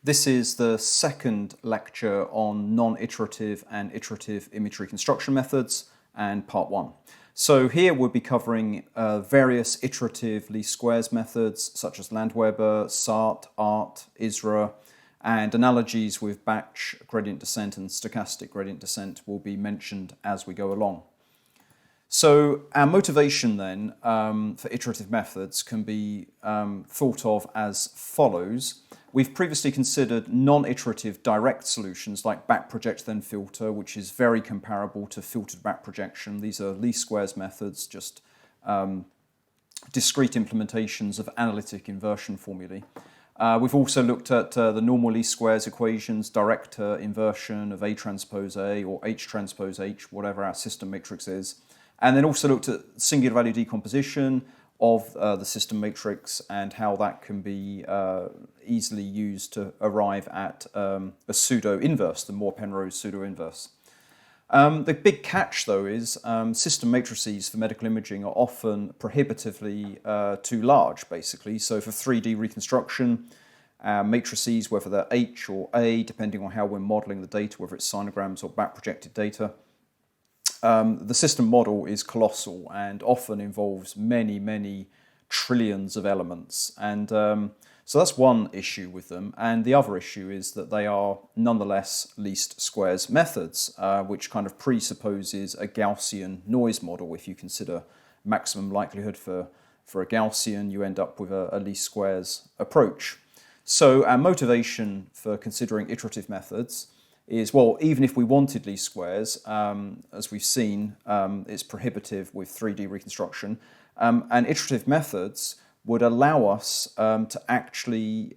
This is the second lecture on non-iterative and iterative image reconstruction methods and part one. So here we'll be covering various iterative least squares methods such as Landweber, SART, ART, ISRA, and analogies with batch gradient descent and stochastic gradient descent will be mentioned as we go along. So our motivation then for iterative methods can be thought of as follows. We've previously considered non-iterative direct solutions like back project then filter, which is very comparable to filtered back projection. These are least squares methods, just discrete implementations of analytic inversion formulae. We've also looked at the normal least squares equations, direct inversion of A transpose A or H transpose H, whatever our system matrix is. And then also looked at singular value decomposition of the system matrix and how that can be easily used to arrive at a pseudo inverse, the Moore-Penrose pseudo inverse. The big catch, though, is system matrices for medical imaging are often prohibitively too large, basically. So for 3D reconstruction, matrices, whether they're H or A, depending on how we're modeling the data, whether it's sinograms or back-projected data, the system model is colossal and often involves many trillions of elements. And so that's one issue with them. And the other issue is that they are nonetheless least squares methods, which kind of presupposes a Gaussian noise model. If you consider maximum likelihood for a Gaussian, you end up with a least squares approach. So our motivation for considering iterative methods is, well, even if we wanted least squares, as we've seen, it's prohibitive with 3D reconstruction, and iterative methods would allow us to actually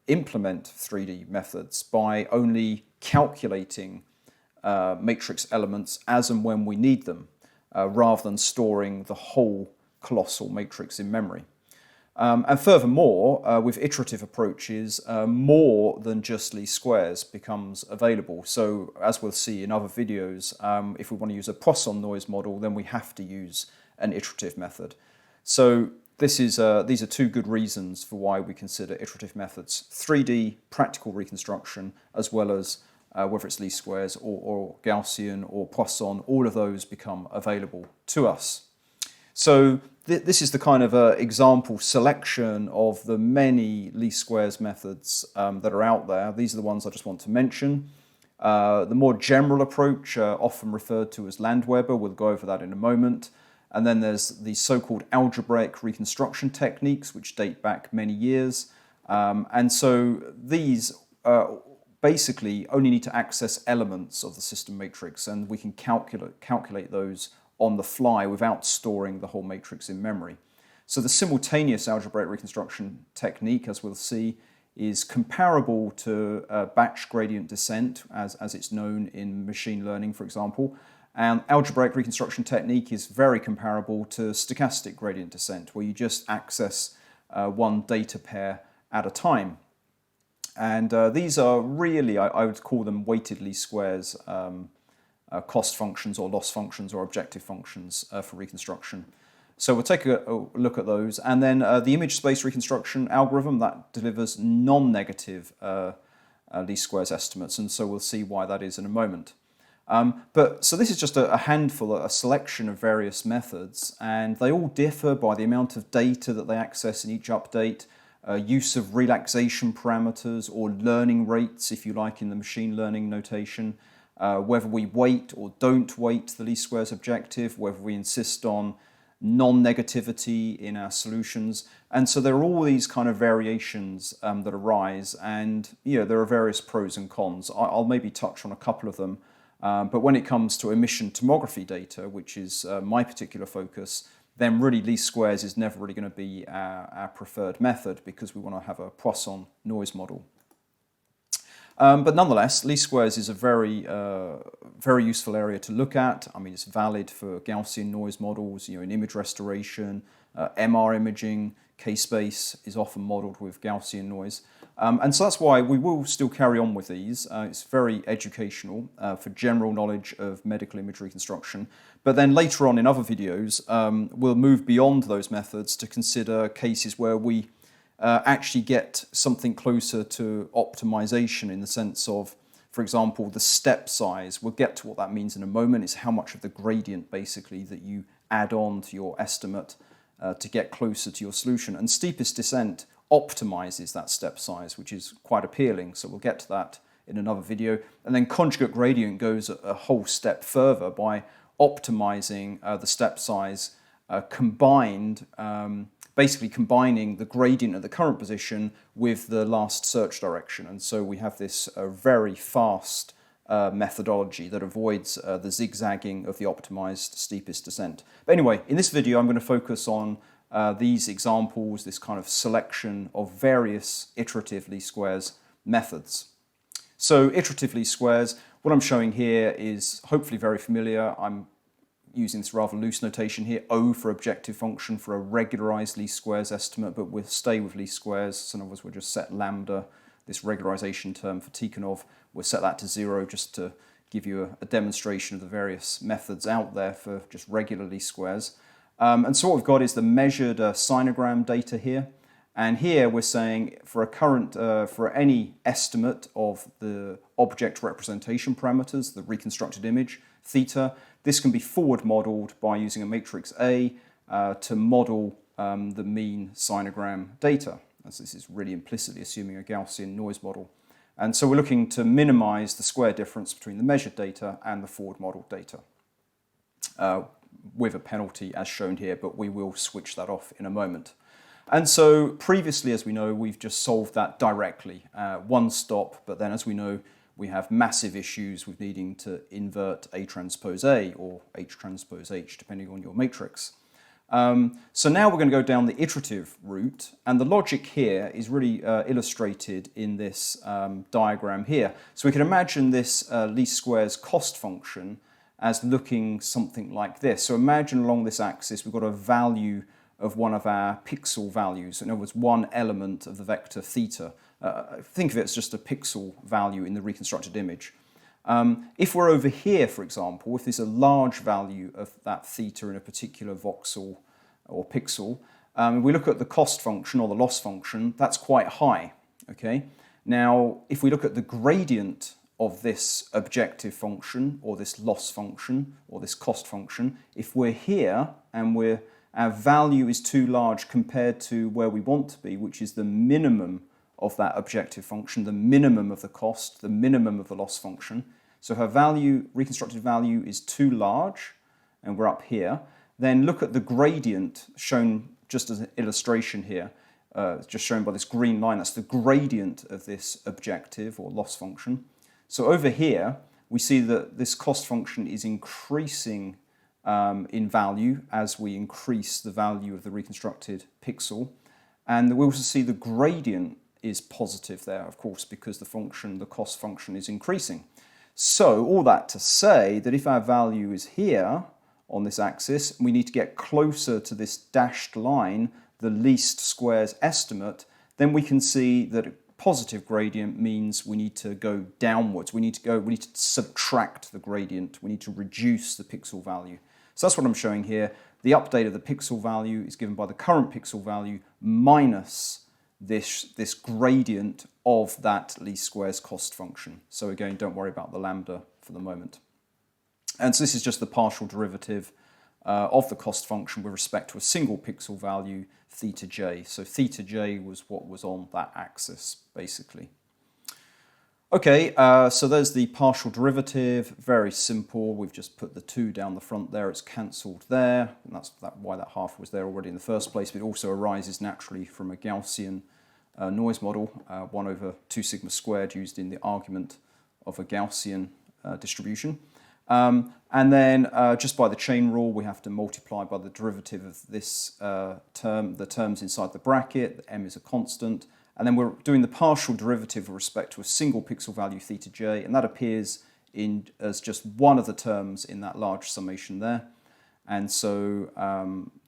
implement 3D methods by only calculating matrix elements as and when we need them, rather than storing the whole colossal matrix in memory. And furthermore, with iterative approaches, more than just least squares becomes available. So as we'll see in other videos, if we want to use a Poisson noise model, then we have to use an iterative method. So these are two good reasons for why we consider iterative methods: 3D practical reconstruction, as well as whether it's least squares or Gaussian or Poisson, all of those become available to us. So this is the kind of example selection of the many least squares methods that are out there. These are the ones I just want to mention. The more general approach, often referred to as Landweber, we'll go over that in a moment. And then there's the so-called algebraic reconstruction techniques, which date back many years. And so these basically only need to access elements of the system matrix, and we can calculate those on the fly without storing the whole matrix in memory. So the simultaneous algebraic reconstruction technique, as we'll see, is comparable to batch gradient descent, as it's known in machine learning, for example. And algebraic reconstruction technique is very comparable to stochastic gradient descent, where you just access one data pair at a time. And these are really, I would call them weighted least squares, cost functions or loss functions or objective functions for reconstruction. So we'll take a look at those. And then the image space reconstruction algorithm, that delivers non-negative least squares estimates. And so we'll see why that is in a moment. So this is just a handful, a selection of various methods, and they all differ by the amount of data that they access in each update, use of relaxation parameters or learning rates, if you like, in the machine learning notation, whether we weight or don't weight the least squares objective, whether we insist on non-negativity in our solutions. And so there are all these kind of variations that arise, and there are various pros and cons. I'll maybe touch on a couple of them, but when it comes to emission tomography data, which is my particular focus, then really least squares is never really going to be our preferred method, because we want to have a Poisson noise model. But nonetheless, least squares is a very useful area to look at. I mean, it's valid for Gaussian noise models, in image restoration, MR imaging, K-space is often modeled with Gaussian noise. And so that's why we will still carry on with these. It's very educational for general knowledge of medical image reconstruction. But then later on in other videos, we'll move beyond those methods to consider cases where we actually get something closer to optimization in the sense of, for example, the step size. We'll get to what that means in a moment. It's how much of the gradient basically that you add on to your estimate to get closer to your solution. And steepest descent optimizes that step size, which is quite appealing. So we'll get to that in another video. And then conjugate gradient goes a whole step further by optimizing the step size combined, basically combining the gradient at the current position with the last search direction. And so we have this very fast methodology that avoids the zigzagging of the optimized steepest descent. But anyway, in this video I'm going to focus on these examples, this kind of selection of various iterative least squares methods. So iterative least squares, what I'm showing here is hopefully very familiar. I'm using this rather loose notation here, O for objective function for a regularized least squares estimate, but we'll stay with least squares. So in other words, we'll just set lambda, this regularization term for Tikhonov, we'll set that to 0 just to give you a demonstration of the various methods out there for just regular least squares. And so what we've got is the measured sinogram data here. And here we're saying for a current, for any estimate of the object representation parameters, the reconstructed image, theta, this can be forward modeled by using a matrix A to model the mean sinogram data, as this is really implicitly assuming a Gaussian noise model. And so we're looking to minimize the square difference between the measured data and the forward modeled data with a penalty as shown here, but we will switch that off in a moment. And so previously, as we know, we've just solved that directly, one stop, but then as we know, we have massive issues with needing to invert A transpose A or H transpose H, depending on your matrix. So now we're going to go down the iterative route, and the logic here is really illustrated in this diagram here. So we can imagine this least squares cost function as looking something like this. So imagine along this axis we've got a value of one of our pixel values. In other words, one element of the vector theta. Think of it as just a pixel value in the reconstructed image. If we're over here, for example, if there's a large value of that theta in a particular voxel or pixel, we look at the cost function or the loss function, that's quite high. Okay. Now, if we look at the gradient of this objective function or this loss function or this cost function, if we're here and our value is too large compared to where we want to be, which is the minimum of that objective function, the minimum of the cost, the minimum of the loss function. So if our value, reconstructed value, is too large, and we're up here, then look at the gradient shown just as an illustration here, just shown by this green line. That's the gradient of this objective or loss function. So over here, we see that this cost function is increasing in value as we increase the value of the reconstructed pixel. And we also see the gradient is positive there, of course, because the cost function is increasing. So all that to say that if our value is here on this axis, we need to get closer to this dashed line, the least squares estimate, then we can see that a positive gradient means we need to go downwards. We need to subtract the gradient. We need to reduce the pixel value. So that's what I'm showing here. The update of the pixel value is given by the current pixel value minus this gradient of that least squares cost function. So again, don't worry about the lambda for the moment. And so this is just the partial derivative of the cost function with respect to a single pixel value, theta j. So theta j was what was on that axis, basically. Okay, so there's the partial derivative, very simple. We've just put the 2 down the front there, it's cancelled there, and that's why that half was there already in the first place, but it also arises naturally from a Gaussian noise model, 1 over 2 sigma squared used in the argument of a Gaussian distribution. And then just by the chain rule, we have to multiply by the derivative of this term, the terms inside the bracket, the m is a constant, and then we're doing the partial derivative with respect to a single pixel value theta j, and that appears as just one of the terms in that large summation there. And so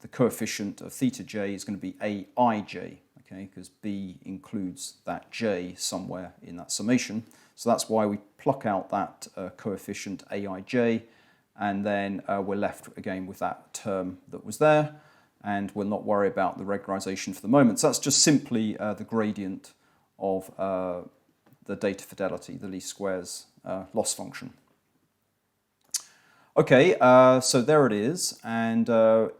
the coefficient of theta j is going to be aij, okay, because b includes that j somewhere in that summation. So that's why we pluck out that coefficient aij, and then we're left again with that term that was there. and we'll not worry about the regularization for the moment. So that's just simply the gradient of the data fidelity, the least squares loss function. Okay, so there it is, and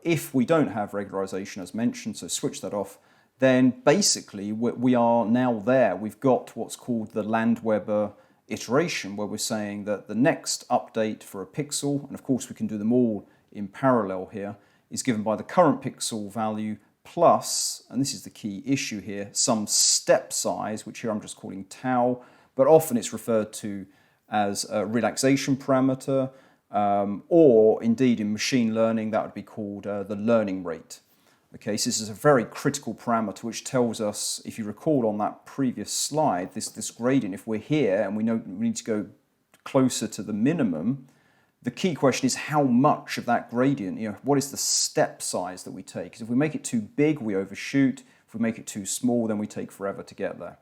if we don't have regularization as mentioned, so switch that off, then basically we are now there. We've got what's called the Landweber iteration, where we're saying that the next update for a pixel, and of course we can do them all in parallel here, is given by the current pixel value plus, and this is the key issue here, some step size, which here I'm just calling tau, but often it's referred to as a relaxation parameter, or indeed in machine learning that would be called the learning rate. Okay, so this is a very critical parameter which tells us, if you recall on that previous slide, this gradient, if we're here and we know we need to go closer to the minimum, the key question is how much of that gradient, what is the step size that we take? Because if we make it too big, we overshoot. If we make it too small, then we take forever to get there.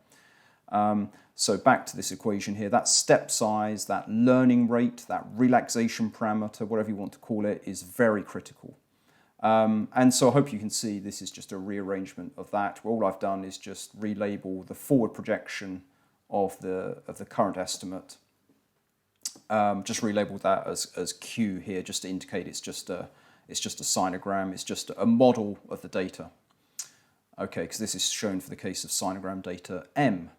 So back to this equation here, that step size, that learning rate, that relaxation parameter, whatever you want to call it, is very critical. And so I hope you can see this is just a rearrangement of that, where all I've done is just relabel the forward projection of the current estimate. Just relabeled that as Q here, just to indicate it's just a sinogram, it's just a model of the data. Okay, because this is shown for the case of sinogram data M.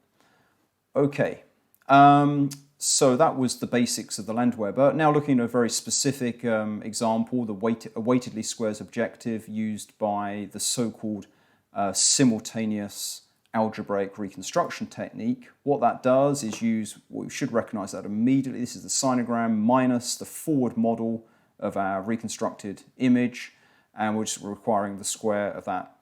Okay, so that was the basics of the Landweber. Now looking at a very specific example, the weighted least squares objective used by the so-called simultaneous algebraic reconstruction technique. What that does is we should recognize that immediately. This is the sinogram minus the forward model of our reconstructed image, and we're just requiring the square of that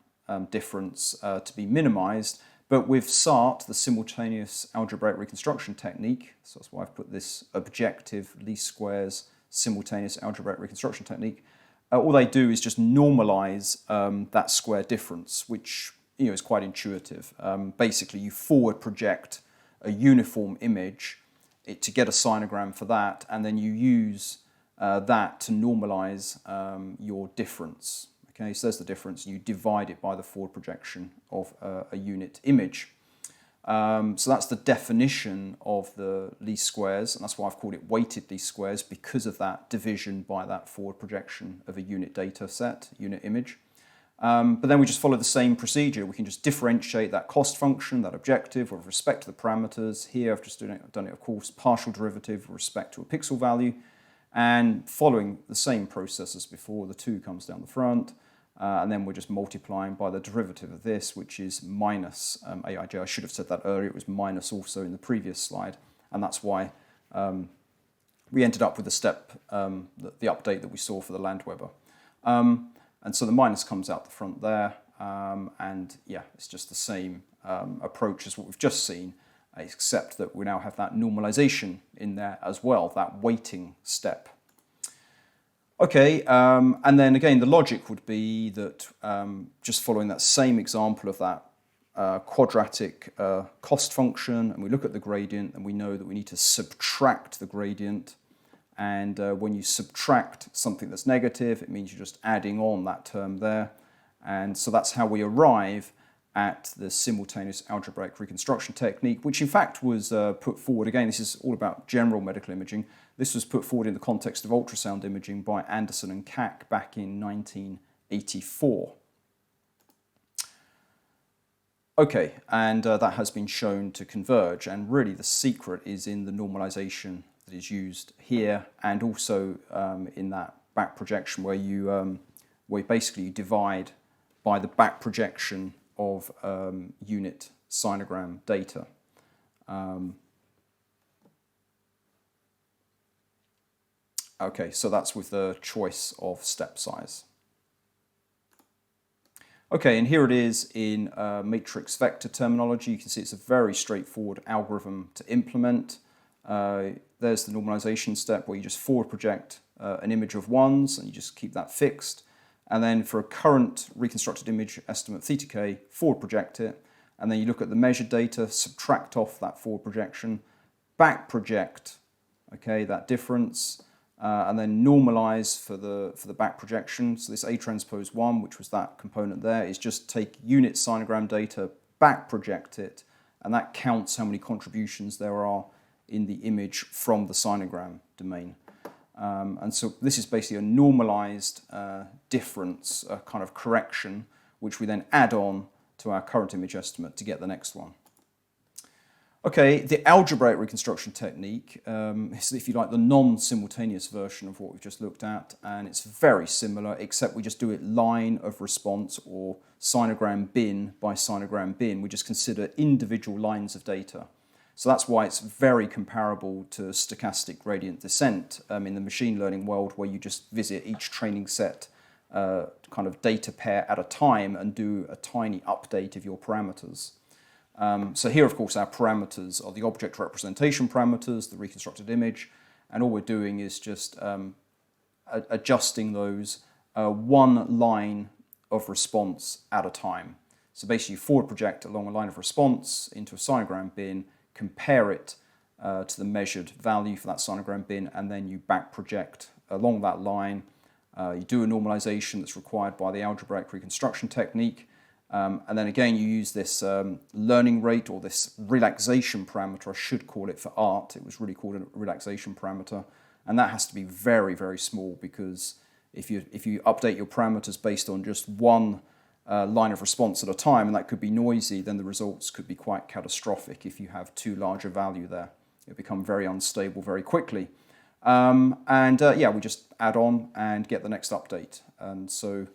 difference to be minimized. But with SART, the simultaneous algebraic reconstruction technique, so that's why I've put this objective least squares simultaneous algebraic reconstruction technique, all they do is just normalize that square difference, which is quite intuitive. Basically, you forward project a uniform image to get a sinogram for that, and then you use that to normalize your difference. Okay, so there's the difference. You divide it by the forward projection of a unit image. So that's the definition of the least squares, and that's why I've called it weighted least squares, because of that division by that forward projection of a unit data set, unit image. But then we just follow the same procedure. We can just differentiate that cost function, that objective, with respect to the parameters. Here I've just done it, of course, partial derivative with respect to a pixel value, and following the same process as before, the 2 comes down the front. And then we're just multiplying by the derivative of this, which is minus AIJ. I should have said that earlier. It was minus also in the previous slide. And that's why we ended up with the step, the update that we saw for the Landweber. And so the minus comes out the front there. And yeah, it's just the same approach as what we've just seen, except that we now have that normalization in there as well, that weighting step. Okay, and then again, the logic would be that just following that same example of that quadratic cost function, and we look at the gradient, and we know that we need to subtract the gradient. And when you subtract something that's negative, it means you're just adding on that term there. And so that's how we arrive at the simultaneous algebraic reconstruction technique, which in fact was put forward, again, this is all about general medical imaging. This was put forward in the context of ultrasound imaging by Anderson and Kack back in 1984. Okay, and that has been shown to converge, and really the secret is in the normalization that is used here, and also in that back projection where you basically divide by the back projection of unit sinogram data. Okay, so that's with the choice of step size. Okay, and here it is in matrix vector terminology. You can see it's a very straightforward algorithm to implement. There's the normalization step where you just forward project an image of ones, and you just keep that fixed. And then for a current reconstructed image estimate theta k, forward project it, and then you look at the measured data, subtract off that forward projection, back project, okay, that difference, and then normalize for the back projection. So this A transpose 1, which was that component there, is just take unit sinogram data, back project it, and that counts how many contributions there are in the image from the sinogram domain. And so this is basically a normalized difference, a kind of correction, which we then add on to our current image estimate to get the next one. Okay, the algebraic reconstruction technique is, if you like, the non-simultaneous version of what we've just looked at, and it's very similar, except we just do it line of response, or sinogram bin by sinogram bin. We just consider individual lines of data. So that's why it's very comparable to stochastic gradient descent in the machine learning world, where you just visit each training set kind of data pair at a time and do a tiny update of your parameters. So here, of course, our parameters are the object representation parameters, the reconstructed image, and all we're doing is just adjusting those one line of response at a time. So basically, you forward project along a line of response into a sinogram bin, compare it to the measured value for that sinogram bin, and then you back project along that line. You do a normalization that's required by the algebraic reconstruction technique. And then again, you use this learning rate, or this relaxation parameter, I should call it for art. It was really called a relaxation parameter. And that has to be very, very small, because if you update your parameters based on just one line of response at a time, and that could be noisy, then the results could be quite catastrophic if you have too large a value there. It'll become very unstable very quickly. Yeah, we just add on and get the next update. And so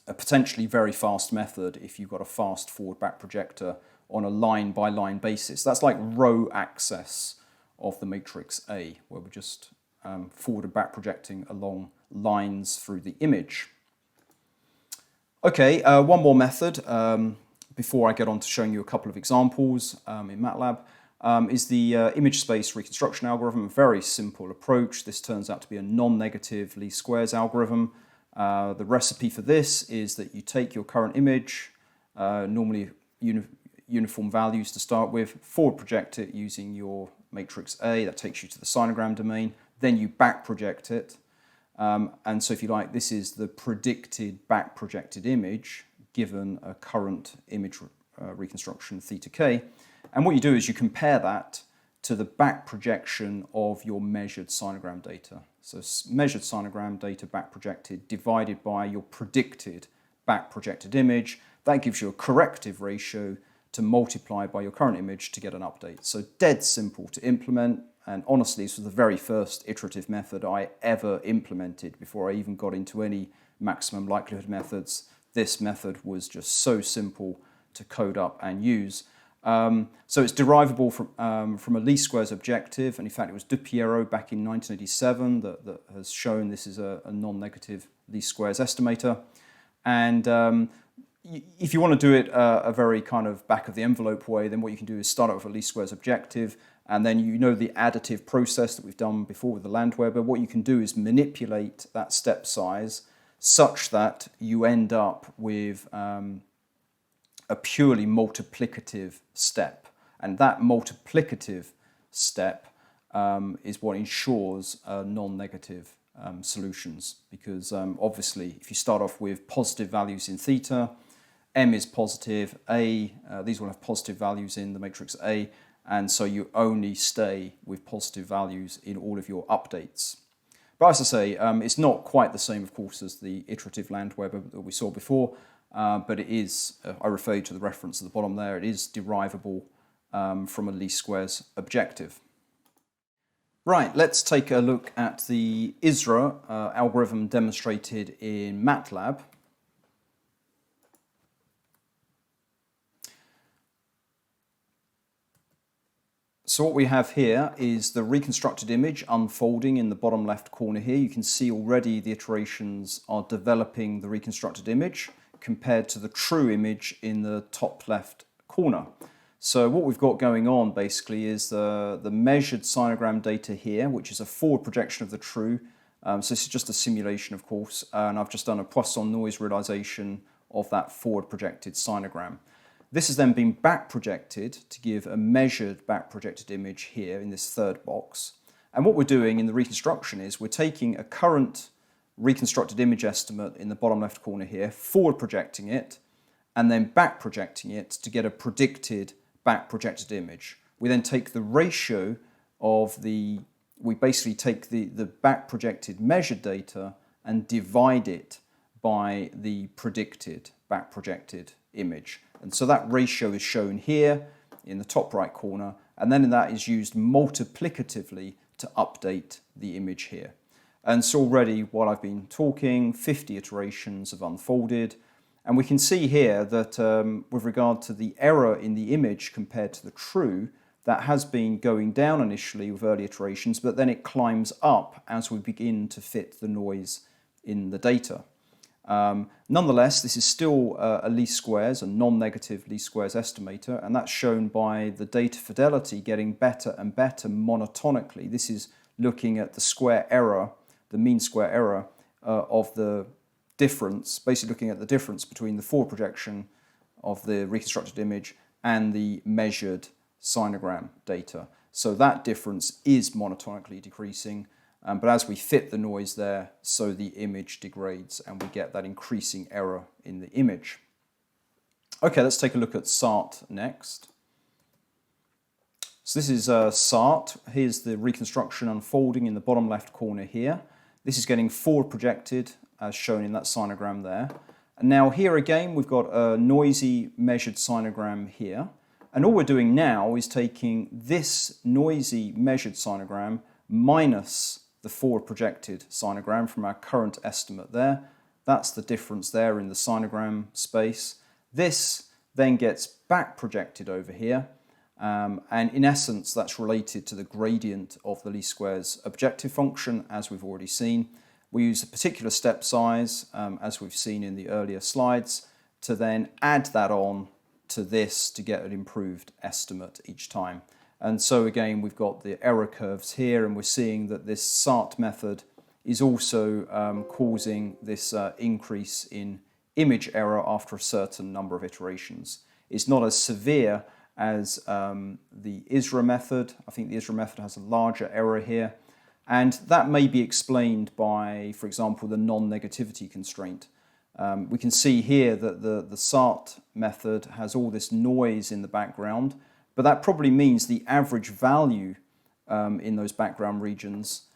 a potentially very fast method if you've got a fast forward-back projector on a line-by-line basis. That's like row access of the matrix A, where we're just forward and back projecting along lines through the image. Okay, one more method before I get on to showing you a couple of examples in Matlab is the image space reconstruction algorithm. A very simple approach. This turns out to be a non-negative least squares algorithm. The recipe for this is that you take your current image, normally uniform values to start with, forward project it using your matrix A, that takes you to the sinogram domain, then you back project it. And so if you like, this is the predicted back projected image given a current image reconstruction theta k. And what you do is you compare that to the back projection of your measured sinogram data. So measured sinogram data back projected divided by your predicted back projected image. That gives you a corrective ratio to multiply by your current image to get an update. So dead simple to implement. And honestly, this was the very first iterative method I ever implemented before I even got into any maximum likelihood methods. This method was just so simple to code up and use. So it's derivable from a least squares objective, and in fact it was De Piero back in 1987 that has shown this is a non-negative least squares estimator. And if you want to do it a very kind of back of the envelope way, then what you can do is start out with a least squares objective, and then you know the additive process that we've done before with the Landweber. What you can do is manipulate that step size such that you end up with a purely multiplicative step. And that multiplicative step is what ensures non-negative solutions. Because obviously, if you start off with positive values in theta, M is positive, A, these will have positive values in the matrix A, and so you only stay with positive values in all of your updates. But as I say, it's not quite the same, of course, as the iterative Landweber that we saw before, but it is, I refer you to the reference at the bottom there, it is derivable from a least squares objective. Right, let's take a look at the ISRA algorithm demonstrated in Matlab. So what we have here is the reconstructed image unfolding in the bottom left corner here. You can see already the iterations are developing the reconstructed image compared to the true image in the top left corner. So what we've got going on basically is the measured sinogram data here, which is a forward projection of the true. So this is just a simulation, of course, and I've just done a Poisson noise realization of that forward projected sinogram. This has then been back projected to give a measured back projected image here in this third box. And what we're doing in the reconstruction is we're taking a current reconstructed image estimate in the bottom left corner here, forward projecting it, and then back projecting it to get a predicted back projected image. We then take the ratio of we basically take the back projected measured data and divide it by the predicted back projected image. And so that ratio is shown here in the top right corner, and then that is used multiplicatively to update the image here. And so already, while I've been talking, 50 iterations have unfolded, and we can see here that with regard to the error in the image compared to the true, that has been going down initially with early iterations, but then it climbs up as we begin to fit the noise in the data. Nonetheless, this is still a least squares, a non-negative least squares estimator, and that's shown by the data fidelity getting better and better monotonically. This is looking at the square error, the mean square error of the difference, basically looking at the difference between the forward projection of the reconstructed image and the measured sinogram data. So that difference is monotonically decreasing, but as we fit the noise there, so the image degrades and we get that increasing error in the image. Okay, let's take a look at SART next. So this is SART. Here's the reconstruction unfolding in the bottom left corner here. This is getting forward projected as shown in that sinogram there. And now here again we've got a noisy measured sinogram here. And all we're doing now is taking this noisy measured sinogram minus the forward projected sinogram from our current estimate there. That's the difference there in the sinogram space. This then gets back projected over here. And in essence, that's related to the gradient of the least squares objective function, as we've already seen. We use a particular step size, as we've seen in the earlier slides, to then add that on to this to get an improved estimate each time. And so again, we've got the error curves here, and we're seeing that this SART method is also causing this increase in image error after a certain number of iterations. It's not as severe as the ISRA method. I think the ISRA method has a larger error here, and that may be explained by, for example, the non-negativity constraint. We can see here that the SART method has all this noise in the background, but that probably means the average value in those background regions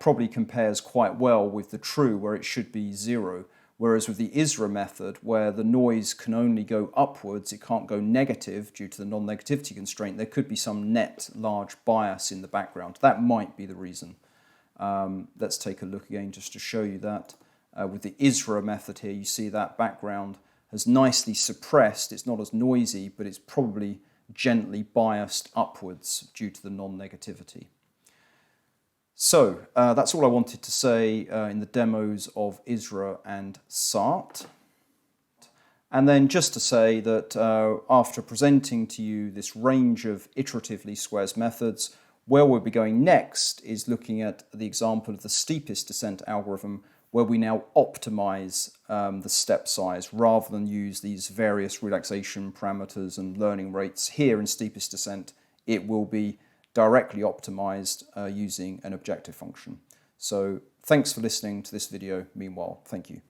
probably compares quite well with the true, where it should be 0. Whereas with the ISRA method, where the noise can only go upwards, it can't go negative due to the non-negativity constraint, there could be some net large bias in the background. That might be the reason. Let's take a look again just to show you that. With the ISRA method here, you see that background has nicely suppressed. It's not as noisy, but it's probably gently biased upwards due to the non-negativity. So that's all I wanted to say in the demos of ISRA and SART. And then just to say that after presenting to you this range of iterative least squares methods, where we'll be going next is looking at the example of the steepest descent algorithm, where we now optimize the step size rather than use these various relaxation parameters and learning rates. Here in steepest descent, it will be directly optimized using an objective function. So thanks for listening to this video. Meanwhile, thank you.